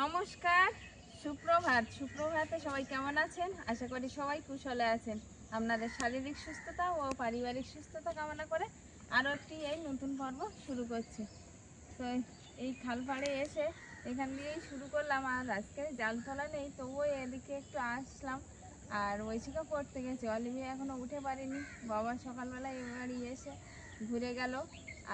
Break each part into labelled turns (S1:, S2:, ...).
S1: নমস্কার, সুপ্রভাতে সবাই কেমন আছেন? আশা করি সবাই কুশলে আছেন। আপনাদের শারীরিক সুস্থতা ও পারিবারিক সুস্থতা কামনা করে আরও একটি এই নতুন পর্ব শুরু করছি। তো এই খালপাড়ে এসে এখান দিয়েই শুরু করলাম। আর আজকে জাল তোলা নেই, তবুও এদিকে একটু আসলাম। আর ঐশিকা পড়তে গেছে, অলিভিয়া এখনও উঠে পারিনি। বাবা সকালবেলায় বাড়ি এসে ঘুরে গেল,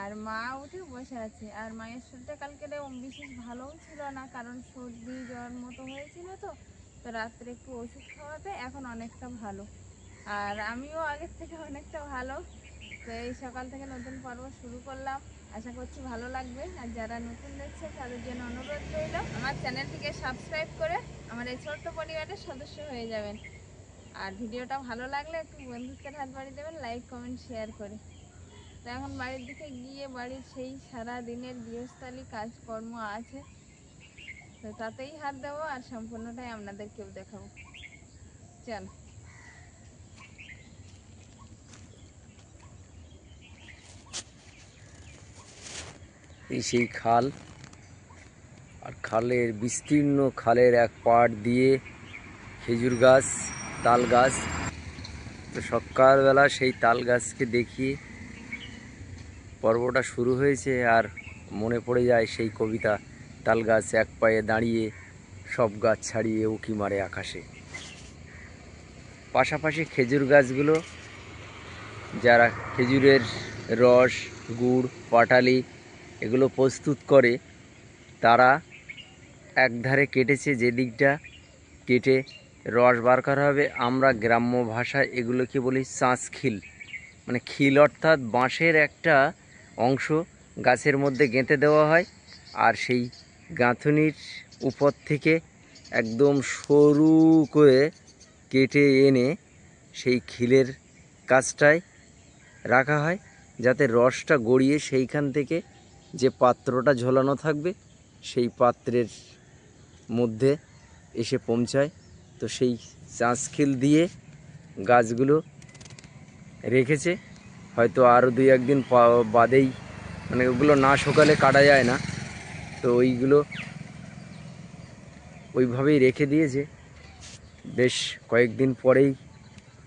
S1: আর মা উঠে বসে আছে। আর মায়ের শরীরটা কালকে বিশেষ ভালোও ছিল না, কারণ সর্দি জ্বর মতো হয়েছিল। তো রাত্রে একটু ওষুধ খাওয়াতে এখন অনেকটা ভালো, আর আমিও আগের থেকে অনেকটা ভালো। তো এই সকাল থেকে নতুন পর্ব শুরু করলাম, আশা করছি ভালো লাগবে। আর যারা নতুন দেখছে তাদের জন্য অনুরোধ রইল, আমার চ্যানেলটিকে সাবস্ক্রাইব করে আমার এই ছোট্ট পরিবারের সদস্য হয়ে যাবেন। আর ভিডিওটা ভালো লাগলে একটু বন্ধুত্বের হাত বাড়িয়ে দেবেন, লাইক কমেন্ট শেয়ার করে। তো এখন বাড়ির দিকে গিয়ে বাড়ির সেই সারা দিনের গৃহস্থালী কাজকর্ম আছে, তো তাতেই হাত দেবো, আর সম্পূর্ণটাই আপনাদেরকেও দেখাবো। চল।
S2: এই সেই খাল, আর খালের বিস্তীর্ণ খালের এক পাড় দিয়ে খেজুর গাছ, তাল গাছ। তো সকালবেলা সেই তাল গাছকে দেখিয়ে পর্বটা শুরু হয়েছে, আর মনে পড়ে যায় সেই কবিতা, তাল গাছ এক পায়ে দাঁড়িয়ে সব গাছ ছাড়িয়ে উঁকি মারে আকাশে। পাশাপাশি খেজুর গাছগুলো, যারা খেজুরের রস, গুড়, পাটালি এগুলো প্রস্তুত করে, তারা একধারে কেটেছে, যে দিকটা কেটে রস বার করা হবে, আমরা গ্রাম্য ভাষায় এগুলোকে বলি চাঁচখিল। মানে খিল অর্থাৎ বাঁশের একটা অংশ গাছের মধ্যে গেঁথে দেওয়া হয়, আর সেই গাঁথুনির উপর থেকে একদম সরু করে কেটে এনে সেই খিলের কাছটায় রাখা হয়, যাতে রসটা গড়িয়ে সেইখান থেকে যে পাত্রটা ঝোলানো থাকবে সেই পাত্রের মধ্যে এসে পৌঁছায়। তো সেই চাঁচখিল দিয়ে গাছগুলো রেখেছে, হয়তো আরও 2-1 দিন বাদেই, মানে ওগুলো না শুকালে কাটা যায় না, তো ওইগুলো ওইভাবেই রেখে দিয়েছে। বেশ কয়েকদিন পরেই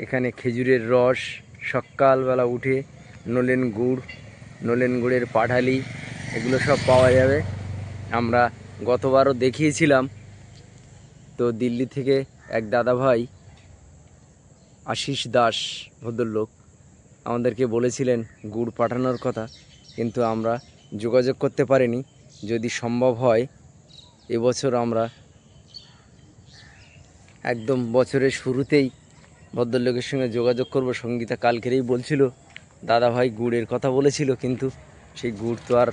S2: এখানে খেজুরের রস, সকালবেলা উঠে নলেন গুড়ের পাঠালি এগুলো সব পাওয়া যাবে। আমরা গতবারও দেখিয়েছিলাম। তো দিল্লি থেকে এক দাদাভাই, আশিস দাস ভদ্রলোক, আমাদেরকে বলেছিলেন গুড় পাঠানোর কথা, কিন্তু আমরা যোগাযোগ করতে পারিনি। যদি সম্ভব হয় এবছর আমরা একদম বছরের শুরুতেই ভদ্রলোকের সঙ্গে যোগাযোগ করব। সঙ্গীতা কালকেরেই বলছিল দাদাভাই গুড়ের কথা বলেছিল, কিন্তু সেই গুড় তো আর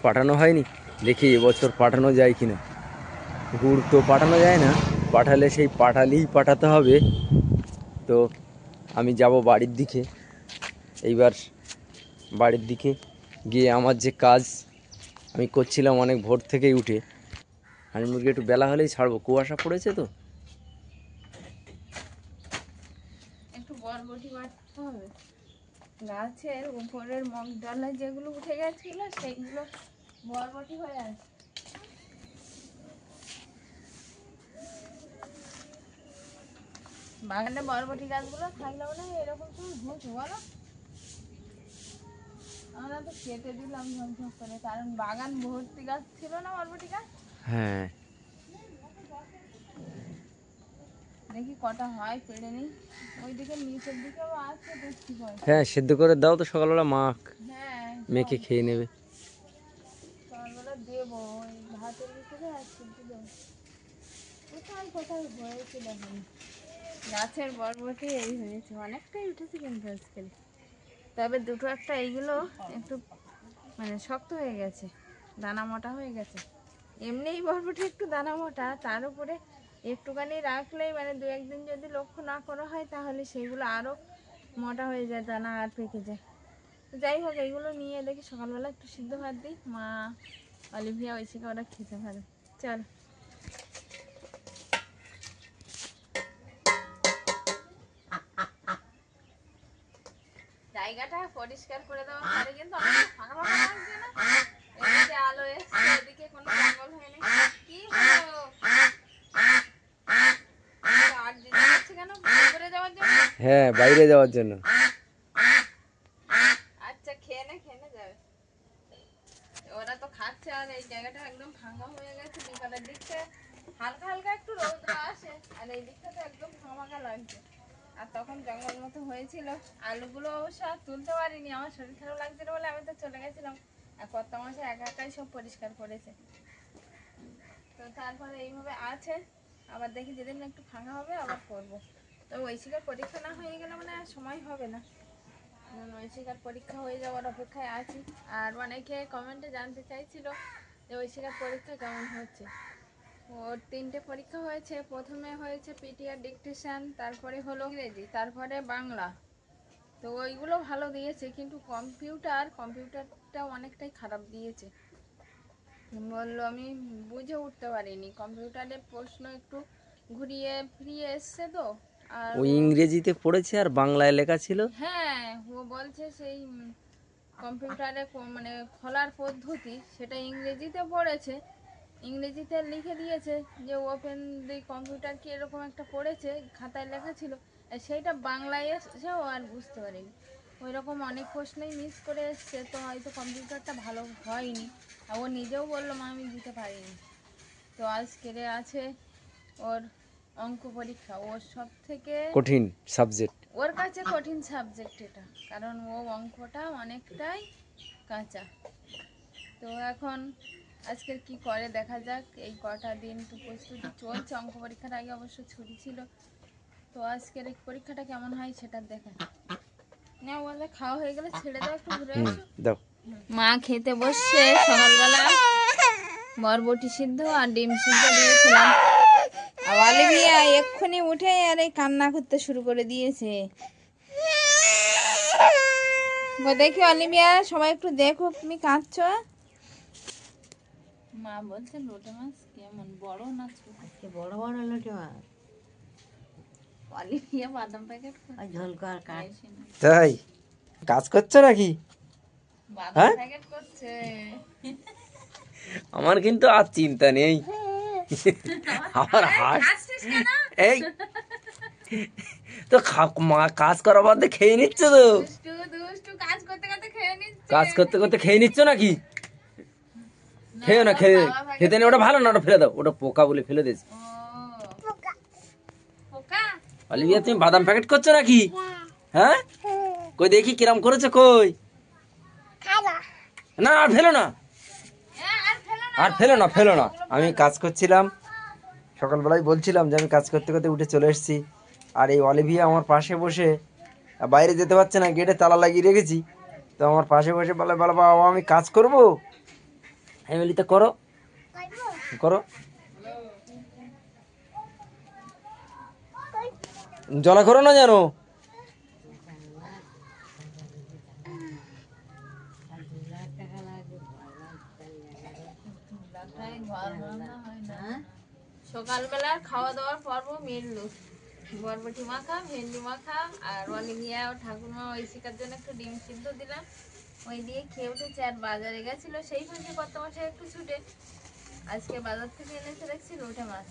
S2: পাঠানো হয়নি। দেখি এবছর পাঠানো যায় কিনা। গুড় তো পাঠানো যায় না, পাঠালে সেই পাঠালেই পাঠাতে হবে। তো আমি যাব বাড়ির দিকে, এইবার বাড়ির দিকে গিয়ে আমার যে কাজ আমি করছিলাম অনেক ভোর থেকেই উঠে, হাঁস মুরগি একটু বেলা হলেই ছাড়বো, কুয়াশা পড়েছে তো।
S1: একটু বরবটি বাটতে হবে, গাছের উপরের মগ ডালে যেগুলো উঠে গেছিল সেইগুলো বরবটি হয়ে আছে। বাগানে বরবটি গাছগুলো থাকলে বলে এরকম তুমি ঘুষ বলো, আমরা তো কেটে দিলাম ঝমঝম করে, কারণ বাগান ভর্তি গাছ ছিল না বরবটি গাছ।
S2: হ্যাঁ,
S1: দেখি কটা হয় পেড়ে নিই। ওইদিকে নিচের দিকেও আছে, দেখছি কয়।
S2: হ্যাঁ, সেদ্ধ করে দাও তো, সকালবেলা
S1: হ্যাঁ,
S2: মেখে খেয়ে নেবে।
S1: সকালবেলা দেবো, ওই ভাতের ভিতরে আর সবজি দেবো। কোথায় হয়েছে দেখুন, গাছের বরবটি এই হয়েছে, অনেকটাই উঠেছে কিন্তু আজকে। তবে দুটো একটা এইগুলো একটু মানে শক্ত হয়ে গেছে, দানা মোটা হয়ে গেছে। এমনিই বরবটি একটু দানা মোটা, তার উপরে একটুখানি রাখলেই মানে 2-1 দিন যদি লক্ষ্য না করা হয়, তাহলে সেইগুলো আরও মোটা হয়ে যায়, দানা আর পেকে যায়। তো যাই হোক, এইগুলো নিয়ে দেখি সকালবেলা একটু সিদ্ধ ভাত দিই, মা অলিভিয়া ঐশিকা ওরা খেতে পারে। চল। জায়গাটা পরিষ্কার করে দেওয়া পরে কিন্তু অনেক ফাঁকা ফাঁকা লাগছে না? এদিকে আলো এসছে, এদিকে কোনো জঙ্গল হয়নি। কি হলো? যাওয়ার জন্য?
S2: হ্যাঁ, বাইরে যাওয়ার জন্য।
S1: আচ্ছা খেয়ে নে যাবে। ওরা তো খাচ্ছে আর এই জায়গাটা একদম ফাঁকা হয়ে গেছে। বিকালের দিকটা হালকা হালকা একটু রৌদ্র আসে আর এই দিকটা তো একদম ফাঁকা লাগছে। আর তখন জঙ্গল মতো হয়েছিল। আলুগুলো অবশ্য আর তুলতে পারিনি, আমার শরীর খারাপ লাগছিল বলে আমি তো চলে গেছিলাম। আর কর্তা মশাই একা একাই সব পরিষ্কার করেছে। তো তারপরে এইভাবে আছে। আবার দেখি যেদিন একটু ফাঁকা হবে আবার করবো। তো ঐশিকার পরীক্ষা না হয়ে গেলে মানে আর সময় হবে না। ঐশিকার পরীক্ষা হয়ে যাওয়ার অপেক্ষায় আছি। আর অনেকে কমেন্টে জানতে চাইছিল যে ঐশিকার পরীক্ষা কেমন হচ্ছে। ওর 3টে পরীক্ষা হয়েছে। প্রথমে হয়েছে পিটিআর ডিকটেশন, তারপরে হলো ইংরেজি, তারপরে বাংলা। তো ওইগুলো ভালো দিয়েছে, কিন্তু কম্পিউটারটা অনেকটাই খারাপ দিয়েছে। বললো আমি বুঝে উঠতে পারিনি, কম্পিউটারে প্রশ্ন একটু ঘুরিয়ে ফিরিয়ে এসছে তো। আর
S2: ওই ইংরেজিতে পড়েছে আর বাংলায় লেখা ছিল।
S1: হ্যাঁ, ও বলছে সেই কম্পিউটারে মানে খোলার পদ্ধতি সেটা ইংরেজিতে পড়েছে, ইংরেজিতে লিখে দিয়েছে যে ওপেন দি কম্পিউটার কি এরকম একটা পড়েছে, খাতায় লেখা ছিল। আর সেইটা বাংলায় এসেও আর বুঝতে পারিনি। ওই রকম অনেক প্রশ্নই মিস করে এসছে, তো হয়তো কম্পিউটারটা ভালো হয়নি। আর ও নিজেও বললো মা আমি দিতে পারিনি। তো আজকের আছে ওর অঙ্ক পরীক্ষা। ওর সব থেকে
S2: কঠিন সাবজেক্ট।
S1: ওর কাছে কঠিন সাবজেক্ট এটা, কারণ ও অঙ্কটা অনেকটাই কাঁচা। তো এখন আজকের কি করে দেখা যাক। এই কটা দিন তো প্রস্তুতি চলছে, অঙ্ক পরীক্ষার আগে অবশ্য ছুটি ছিল। তো আজকের এই পরীক্ষাটা কেমন হয় সেটা দেখা। না বলে খাওয়া হয়ে গেলে ছেড়ে দাও, একটু ঘুরে আসো।
S2: দাও।
S1: মা খেতে বসছে সকালবেলা বরবটি সিদ্ধ আর ডিম সিদ্ধ দিয়েছিলাম। আর অলিভিয়া এক্ষুনি উঠে আর এই কান্না করতে শুরু করে দিয়েছে। দেখি অলিভিয়া, সবাই একটু দেখো, তুমি কাঁদছো। মা বলছে লোটে মাছ কেমন, বড় না ছোট?
S3: বড় বড় লোটে মাছ,
S1: অলিভিয়া বাদাম প্যাকেট
S3: ঝোল কর কাট।
S2: তাই কাজ করছো নাকি?
S1: বাদাম প্যাকেট করছে।
S2: আমার কিন্তু আর চিন্তা নেই। আমার এই তো কাজ করা বাদে খেয়ে নিচ্ছ তো?
S1: দুষ্টু কাজ করতে করতে খেয়ে নিচ্ছে।
S2: কাজ করতে করতে খেয়ে নিচ্ছ নাকি? খেয়ে না, খেতে নেই, ওটা ভালো না, ওটা ফেলে দাও, ওটা পোকা বলে ফেলে দিয়েছে। অলিভিয়া তুমি বাদাম প্যাকেট করছো নাকি? হ্যাঁ, কই দেখি কিরম করেছো, কই না, আর ফেলো না, আর ফেলো না। আমি কাজ করছিলাম, সকালবেলায় বলছিলাম যে আমি কাজ করতে করতে উঠে চলে এসেছি। আর এই অলিভিয়া আমার পাশে বসে, বাইরে যেতে পারছে না, গেটে তালা লাগিয়ে রেখেছি, তো আমার পাশে বসে বলে বাবা আমি কাজ করবো। আমি বলি তো করো করো, জ্বলা করো না জানো।
S1: সকালবেলা খাওয়া দাওয়ার পর্ব মিললো। বরবটি মাখা, ভেন্ডি মাখা, আর অলিভিয়া ও ঠাকুরমা ঐশিকার জন্য একটু ডিম সিদ্ধ দিলাম। ওই দিয়ে খেয়ে উঠেছে। আর বাজারে গেছিল সেই ফাঁকে কত মাসে একটু ছুটে আজকে বাজার থেকে এনেছে দেখছি লোটে মাছ।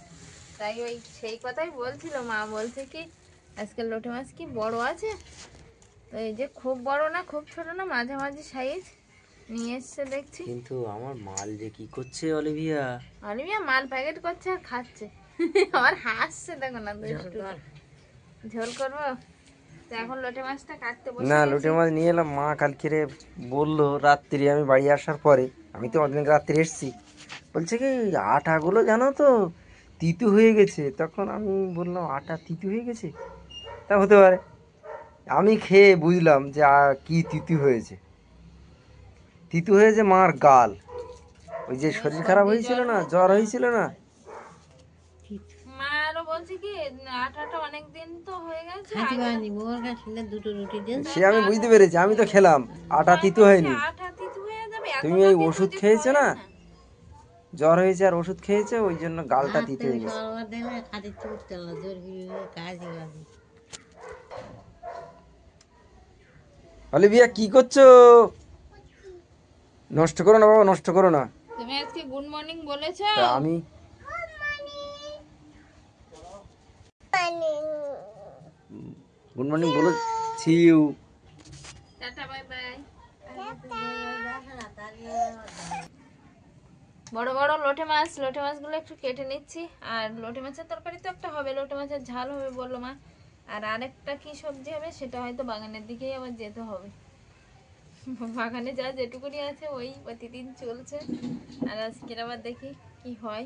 S1: তাই ওই সেই কথাই বলছিল, মা বলছে কি আজকে লোটে মাছ কি বড় আছে। তো এই যে খুব বড় না খুব ছোট না, মাঝামাঝি সাইজ নিয়ে এসছে দেখছি।
S2: কিন্তু আমার মাল যে কি করছে অলিভিয়া।
S1: অলিভিয়া মাল প্যাকেট করছে আর খাচ্ছে। আমার হাসছে দেখো না, ঝোল করবো। তো এখন লোটে মাছটা কাটতে বসে
S2: না,
S1: গেছি।
S2: লোটে মাছ নিয়ে এলাম, মা কালকে বললো রাত্রি, আমি বাড়ি আসার পরে, আমি তো অনেক রাত্রি এসছি, বলছে কি আটাগুলো জানো তো তিতু হয়ে গেছে। তখন আমি বললাম আটা তিতু হয়ে গেছে, তা হতে পারে। আমি খেয়ে বুঝলাম যে কি তিতু হয়েছে। তিতু হয়েছে মার গাল, ওই যে শরীর খারাপ হয়েছিল না, জ্বর হয়েছিল না।
S1: মা আরো বলছে কি আটাটা অনেক দিন তো হয়ে গেছে,
S3: খাইতে পারিনি, মোর কাছে দুটো রুটি দিন।
S2: সে আমি বুঝতে পেরেছি, আমি তো খেলাম, আটা তিতু হয়নি।
S1: আটা তিতু হয়ে যাবে।
S2: তুমি ওই ওষুধ খেয়েছো না, জ্বর হয়েছে আর ওষুধ খেয়েছে, ওই জন্য গালটা তিতে হয়ে গেছে। অলিভিয়া কি করছো? নষ্ট করো না বাবা, নষ্ট করো না।
S1: তুমি আজকে গুড মর্নিং বলেছো?
S2: আমি গুড মর্নিং বলো। See you.
S1: Tata bye bye. বড় বড় লোটে মাছগুলো একটু কেটে নিচ্ছি। আর লোটে মাছের তরকারি তো একটা হবে, লোটে মাছের ঝাল হবে বললো মা। আর আরেকটা কি সবজি হবে সেটা হয়তো বাগানের দিকেই আবার যেতে হবে। বাগানে যা যেটুকুনি আছে ওই প্রতিদিন চলছে। আর আজকের আবার দেখি কি হয়।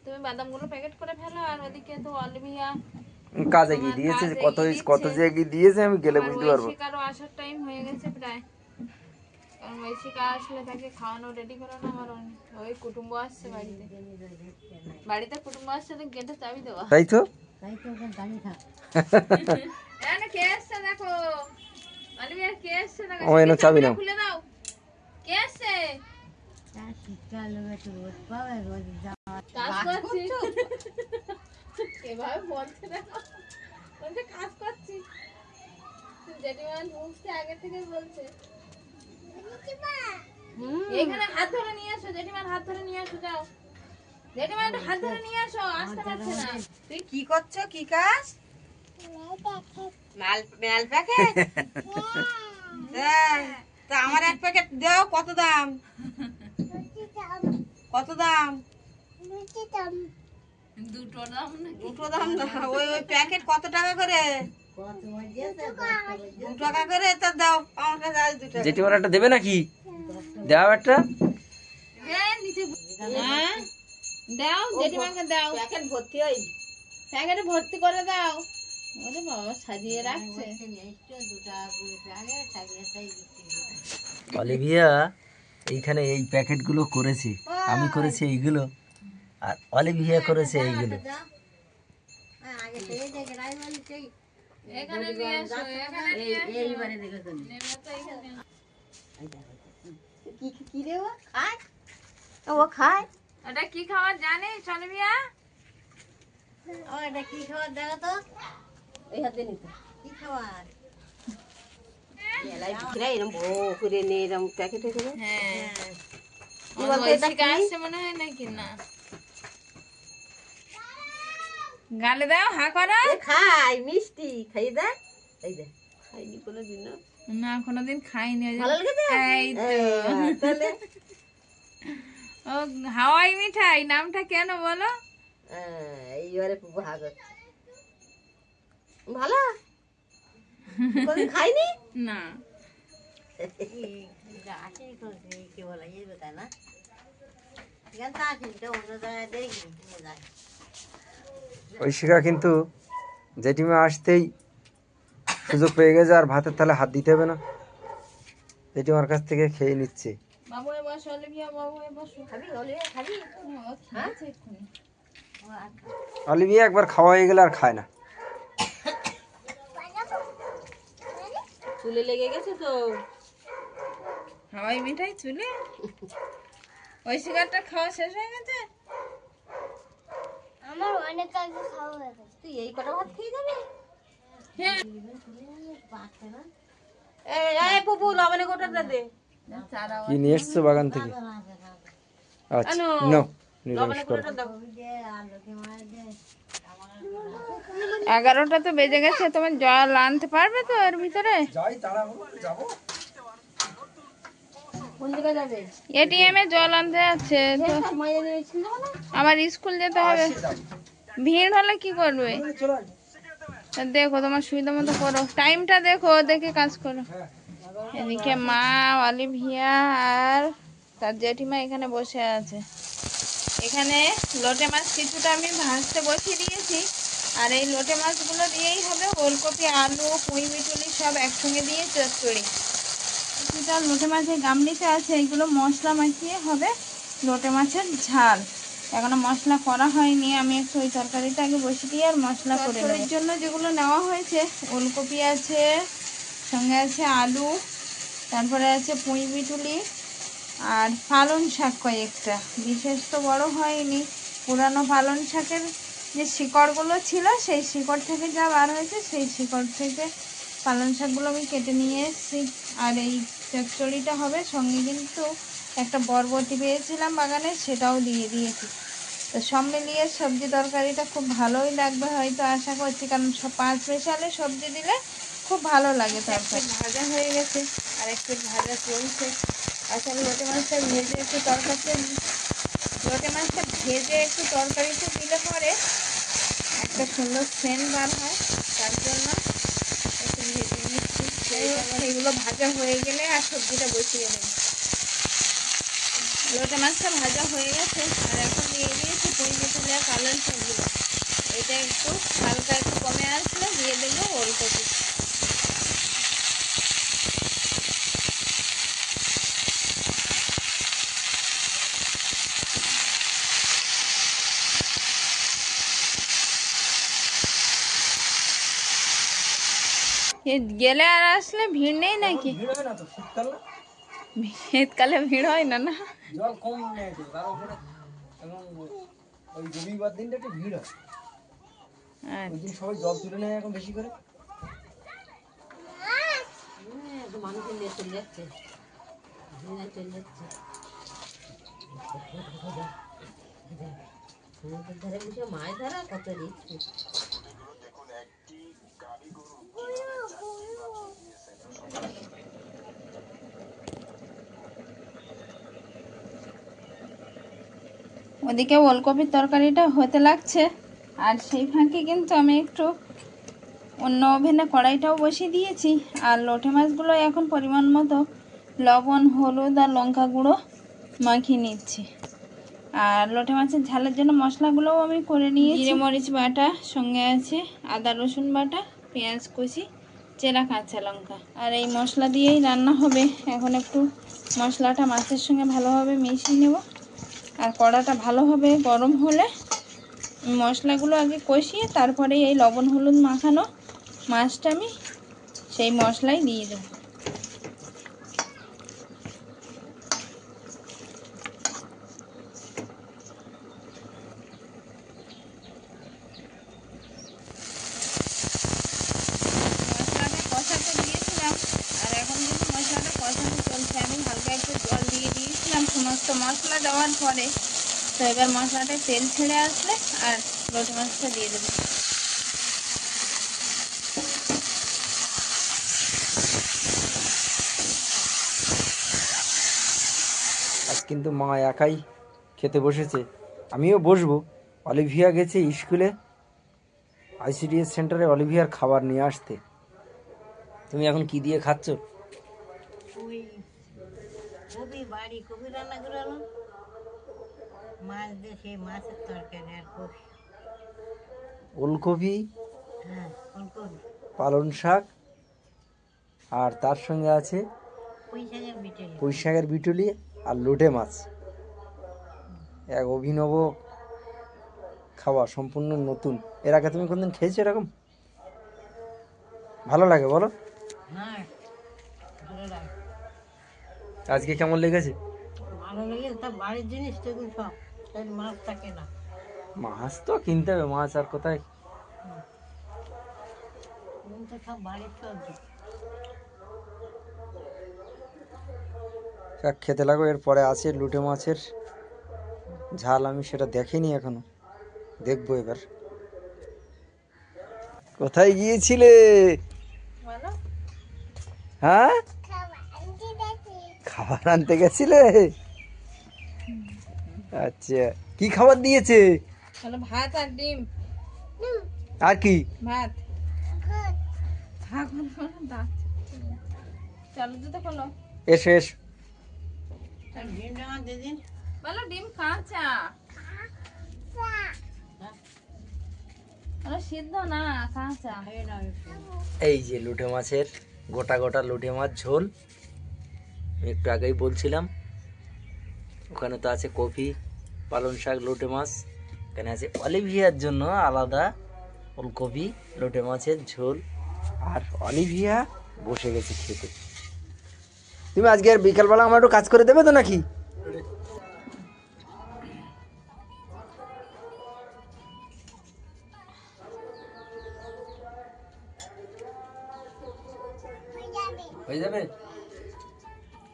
S1: তুমি বাদামগুলো প্যাকেট করে ফেলো। আর ওদিকে তো অলিভিয়া
S2: কাজে
S1: তোমার
S2: গিয়ে দিয়েছে,
S1: কাজে
S2: কত
S1: এগিয়ে
S2: কত
S1: দিচ্ছে।
S2: যে এগিয়ে দিয়েছে আমি গেলে
S1: আর
S2: বুঝতে পারবো।
S1: ঐশিকারও আসার টাইম হয়ে গেছে প্রায়। কারণ ঐশিকা আসলে তাকে খাওয়ানো রেডি করে না। আমার ওই কুটুম্ব আসছে বাড়িতে। বাড়িতে কুটুম্ব আসছে তো গেটে চাবি দেওয়া।
S2: তাই তো।
S3: তাই তো ওখানে দাঁড়িয়ে থাক।
S1: না কে আসছে দেখো। অলিভিয়া কে আসছে দেখো।
S2: ও এনো চাবি নাও।
S1: খুলে দাও। কে আসছে?
S3: আর শীতকাল একটু রোদ পাবে, রোদ যাওয়া।
S1: কাজ করছি। এভাবে বলছে দেখো। বলছে কাজ করছি। জেঠিমা ঢুকছে আগে থেকে বলছে। এখানে হাত ধরে নিয়ে আসো, জেঠিমার হাত ধরে নিয়ে আসো, যাও। জেঠিমা একটু হাত ধরে নিয়ে আসো, আসতে পারছে না।
S4: তুই কি করছো, কি কাজ? Mail packet. তা আমার এক প্যাকেট দাও, কত দাম? কত দাম?
S1: দুটো দাম নাকি?
S4: দুটো দাম না, ওই ওই প্যাকেট কত টাকা করে?
S3: কত বাজে?
S4: 2 টাকা করে। তা দাও আমার কাছে আছে 2 টাকা।
S2: জেঠিমার একটা দেবে নাকি? দাও একটা।
S1: হ্যাঁ দাও, জেঠিমাকে দাও।
S4: প্যাকেট ভর্তি হয়।
S1: প্যাকেটে ভর্তি করে দাও। ওরে বাবা সাজিয়ে রাখছে।
S2: অলিভিয়া এইখানে এই প্যাকেটগুলো করেছে, আমি করেছি এইগুলো, আর অলিভিয়া করেছে এইগুলো।
S3: আগে থেকে দেখে রাই বলছি
S1: এখানে নিয়ে এসো, এখানে নিয়ে এসো।
S3: এইবারে দেখে তো
S1: নেবে তো এখানে।
S4: কি কি রে ও খায়? ও খায়?
S1: ওটা কি খাবার জানিস অলিভিয়া?
S3: ও এটা কি খাবার দেখো তো,
S4: এই হাতে নিতে।
S3: কি খাবার?
S4: এলাই বিক্রা এরকম বড় করে নে, এরকম প্যাকেটে করে।
S1: হ্যাঁ
S4: কি বলতো এটা
S1: ঐশিকা
S4: কি?
S1: আসছে মনে হয় নাকি না? গালে দাও, হা করো।
S4: এ খাই মিষ্টি, খাই দে। এই দে, খাইনি কোনোদিন না।
S1: না কোনোদিন খাইনি। ওই যে-
S4: ভালো লেগেছে?
S1: এই তো।
S4: তাহলে
S1: ও হাওয়াই মিঠাই নামটা কেন বলো?
S4: এইবারে ভাগ হচ্ছে। ভালো? কোনোদিন খাইনি?
S1: না
S3: আসেনি কোনো কি বলে এই তাই না? এখানে তো আসেনি তো, অন্য জায়গায় দেখি নিয়ে যায়।
S2: ঐশিকা কিন্তু জেঠিমা আসতেই সুযোগ পেয়ে গেছে, আর ভাতের থালে হাত দিতে হবে না, জেঠিমার কাছ থেকে খেয়ে নিচ্ছে।
S1: বাবু এ বসো, অলিভিয়া বাবু এ বসো।
S4: খাবি অলিভিয়া, খাবি?
S1: ও খেয়েছে এক্ষুনি।
S2: অলিভিয়া একবার খাওয়া হয়ে গেলে আর খায় না।
S4: চুলে লেগে গেছে তো।
S1: হাওয়াই মিঠাই চুলে? ওই সিগারটা খাওয়া শেষ হয়ে গেছে?
S5: আমার অনেক আগে খাওয়া হয়ে গেছে।
S4: তুই এই কটা ভাত খেয়ে যাবি?
S1: হ্যাঁ
S4: এই পুপু লবণে গোটাটা দে।
S1: চারা
S2: কি নিয়ে এসছো বাগান থেকে? আচ্ছা
S4: আনো।
S2: নাও, নিরামিষ
S4: লবণে
S2: করো।
S4: গোটাটা দাও।
S1: 11টা তো বেজে গেছে। তোমার জল আনতে পারবে তো এর ভিতরে?
S4: কোন দিকে যাবে?
S1: এটিএম এ জল আনতে যাচ্ছে তো।
S4: সব মাইনে নিয়েছিল না?
S1: আমার স্কুল যেতে হবে। ভিড় হলে কি করবে? তা দেখো তোমার সুবিধা মতো করো, টাইমটা দেখো, দেখে কাজ করো। এদিকে মা, অলিভিয়া আর তার জেঠিমা এখানে বসে আছে। এখানে লোটে মাছ কিছুটা আমি ভাজতে বসিয়ে দিয়েছি। আর এই লোটে মাছগুলো দিয়েই হবে ওলকপি, আলু, পুঁই মিটুলি সব একসঙ্গে দিয়ে চচ্চড়ি। কিছুটা লোটে মাছের গামলিতে আছে, এইগুলো মশলা মাখিয়ে হবে লোটে মাছের ঝাল। এখনো মশলা করা হয়নি, আমি একটু ওই তরকারিটা আগে বসিয়ে দিয়ে আর মশলা করে নেব। এর জন্য যেগুলো নেওয়া হয়েছে, ওলকপি আছে, সঙ্গে আছে আলু, তারপরে আছে পুঁই মিটুলি আর পালং শাক কয়েকটা। বিশেষ তো বড় হয়নি, পুরানো পালং শাকের যে শিকড়গুলো ছিল সেই শিকড় থেকে যা বার হয়েছে সেই শিকড় থেকে পালং শাকগুলো আমি কেটে নিয়ে এসেছি। আর এই চচ্চড়িটা হবে, সঙ্গে কিন্তু একটা বরবটি পেয়েছিলাম বাগানে, সেটাও দিয়ে দিয়েছি। তো সব মিলিয়ে সবজি তরকারিটা খুব ভালোই লাগবে হয়তো আশা করছি, কারণ সব 5 স্পেশালে সবজি দিলে খুব ভালো লাগে। তরকারি ভাজা হয়ে গেছে আর একটু ভাজা চলছে। আসলে লোটে মাছটা ভেজে একটু লোটে মাছটা ভেজে একটু তরকারিতে দিলে পরে একটা সুন্দর সেন্ট বার হয়, তার জন্য একটু ভেজে নিচ্ছি। সেগুলো ভাজা হয়ে গেলে আর সবজিটা বসিয়ে দেবো। লোটে মাছটা ভাজা হয়ে গেছে আর এখন দিয়ে দিয়েছি পুঁই মিঠালি আর কালার শাকগুলো। এটা একটু হালকা একটু কমে আসলে দিয়ে দেবো ওলকপি। গেলে আর আসলে ভিড় নেই নাকি? শীতকালে ভিড় হয় না? না,
S2: জল কম নেই তার উপরে এবং ওই রবিবার দিনটা একটু ভিড় হয়, ওই দিন সবাই জল তুলে নেয় এখন বেশি করে।
S4: মানুষের নিয়ে চলে যাচ্ছে, চলে যাচ্ছে সমুদ্রের ধারে বসে মাছ ধরা কত রিস্কি।
S1: ওদিকে ওলকপির তরকারিটা হতে লাগছে আর সেই ফাঁকে কিন্তু আমি একটু অন্য ওভেনে কড়াইটাও বসিয়ে দিয়েছি। আর লোটে মাছগুলো এখন পরিমাণ মতো লবণ, হলুদ আর লঙ্কা গুঁড়ো মাখিয়ে নিচ্ছি। আর লোটে মাছের ঝালের জন্য মশলাগুলোও আমি করে নিয়েছি। জিরে মরিচ বাটা, সঙ্গে আছে আদা রসুন বাটা, পেঁয়াজ কুচি, চেরা কাঁচা লঙ্কা। আর এই মশলা দিয়েই রান্না হবে। এখন একটু মশলাটা মাছের সঙ্গে ভালোভাবে মিশিয়ে নেব। আর কড়াটা ভালোভাবে গরম হলে মশলাগুলো আগে কষিয়ে তারপরে এই লবণ হলুদ মাখানো মাছটা আমি সেই মশলাই দিয়ে দেবো। মশলাটা কষাতে দিয়েছিলাম আর এখন কিন্তু মশলাটা কষাতে চলছে। আমি হালকা একটু জল দিয়ে দিয়েছিলাম সমস্ত মশলা দেওয়ার পরে। তো এবার মশলাটা তেল ছেড়ে আসলে আর লোটে মাছটা দিয়ে দেবো।
S2: আজ কিন্তু মা একাই খেতে বসেছে, আমিও বসবো। অলিভিয়া গেছে স্কুলে, ICDS সেন্টারে অলিভিয়ার খাবার নিয়ে আসতে। তুমি এখন কি দিয়ে খাচ্ছ?
S3: ওই কবি বাড়ি কবি রান্না করে আনো, মাছ দিয়ে সেই মাছের তরকারি আর কবি।
S2: ওলকপি,
S3: হ্যাঁ ফুলকপি,
S2: পালং শাক, আর তার সঙ্গে আছে
S3: পুঁই শাকের বিটেলি।
S2: পুঁই শাকের বিটুলি আর লোটে মাছ। এক অভিনব খাবার, সম্পূর্ণ নতুন। এর আগে তুমি কোনদিন খেয়েছো এরকম? ভালো লাগে বলো?
S3: হ্যাঁ ভালো লাগে,
S2: আজকে কেমন লেগেছে?
S3: ভালো লেগে তা বাড়ির জিনিস তো এগুলো সব, তাই মাছ থাকে না।
S2: মাছ তো কিনতে হবে, মাছ আর কোথায়।
S3: এগুলো তো সব বাড়ির সবজি।
S2: যাক, খেতে লাগো। এরপরে আছে লুটে মাছের ঝাল, আমি সেটা দেখিনি এখনো, দেখবো এবার। কোথায় গিয়েছিলে?
S1: বলো।
S2: হ্যাঁ, খাবার আনতে গেছিলে? আচ্ছা, কি খাবার দিয়েছে?
S1: চলো, ভাত আর ডিম।
S2: আর কি?
S1: ভাত। চলো জুতো খোলো।
S2: এসো এসো।
S3: আর ডিমটা আমার দিদিন
S1: বলো ডিম কাঁচা। বলো সিদ্ধ না, কাঁচা।
S3: খেয়ে নাও একটু।
S2: এই যে লুটে মাছের গোটা গোটা লুটে মাছ ঝোল, আমি একটু আগেই বলছিলাম। ওখানে তো আছে কফি, পালং শাক, লোটে মাছ। এখানে আছে অলিভিয়ার জন্য আলাদা ওলকপি, লোটে মাছের ঝোল। আর অলিভিয়া বসে গেছে খেতে। তুমি আজকে আর বিকালবেলা আমার একটু কাজ করে দেবে তো নাকি? হয়ে যাবে।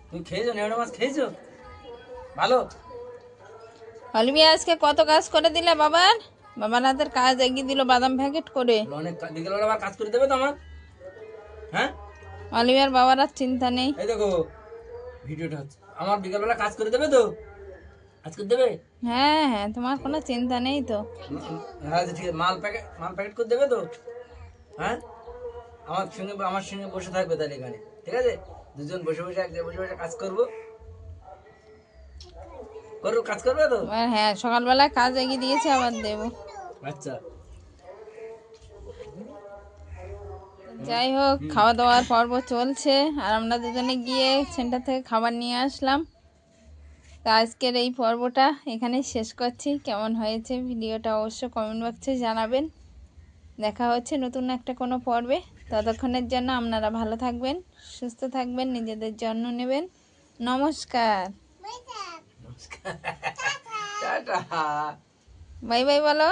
S2: তুমি খেয়েছো? নেওড়া মাছ খেয়েছো? ভালো।
S1: অলিভিয়া আজকে কত কাজ করে দিলে বাবার বাবার হাতের কাজ এগিয়ে দিল বাদাম প্যাকেট করে।
S2: অনেক বিকেলবেলা আবার কাজ করে দেবে তো আমার। হ্যাঁ
S1: অলিভিয়ার বাবার আর চিন্তা নেই।
S2: এই দেখো ভিডিওটা হচ্ছে, আমার বিকেলবেলা কাজ করে দেবে তো, কাজ করে দেবে।
S1: হ্যাঁ হ্যাঁ তোমার কোনো চিন্তা নেই তো।
S2: হ্যাঁ ঠিক আছে, মাল প্যাকেট করে দেবে তো। হ্যাঁ আমার সঙ্গে বসে থাকবে তাহলে এখানে, ঠিক আছে? দুজন বসে বসে এক জায়গায় বসে বসে কাজ করবো, কাজ করবে তো?
S1: আর হ্যাঁ সকালবেলায় কাজ এগিয়ে দিয়েছে আবার দেবো।
S2: আচ্ছা
S1: যাই হোক খাওয়া দাওয়ার পর্ব চলছে আর আমরা দুজনে গিয়ে সেন্টার থেকে খাবার নিয়ে আসলাম। তো আজকের এই পর্বটা এখানেই শেষ করছি। কেমন হয়েছে ভিডিওটা অবশ্য কমেন্ট বক্সে জানাবেন। দেখা হচ্ছে নতুন একটা কোনো পর্বে। ততক্ষণের জন্য আপনারা ভালো থাকবেন, সুস্থ থাকবেন, নিজেদের যত্ন নেবেন। নমস্কার,
S2: টাটা।
S1: বাই বাই বলো।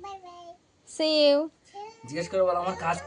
S5: Bye bye.
S1: See you.
S2: জিজ্ঞেস করে বলো আমার কাজ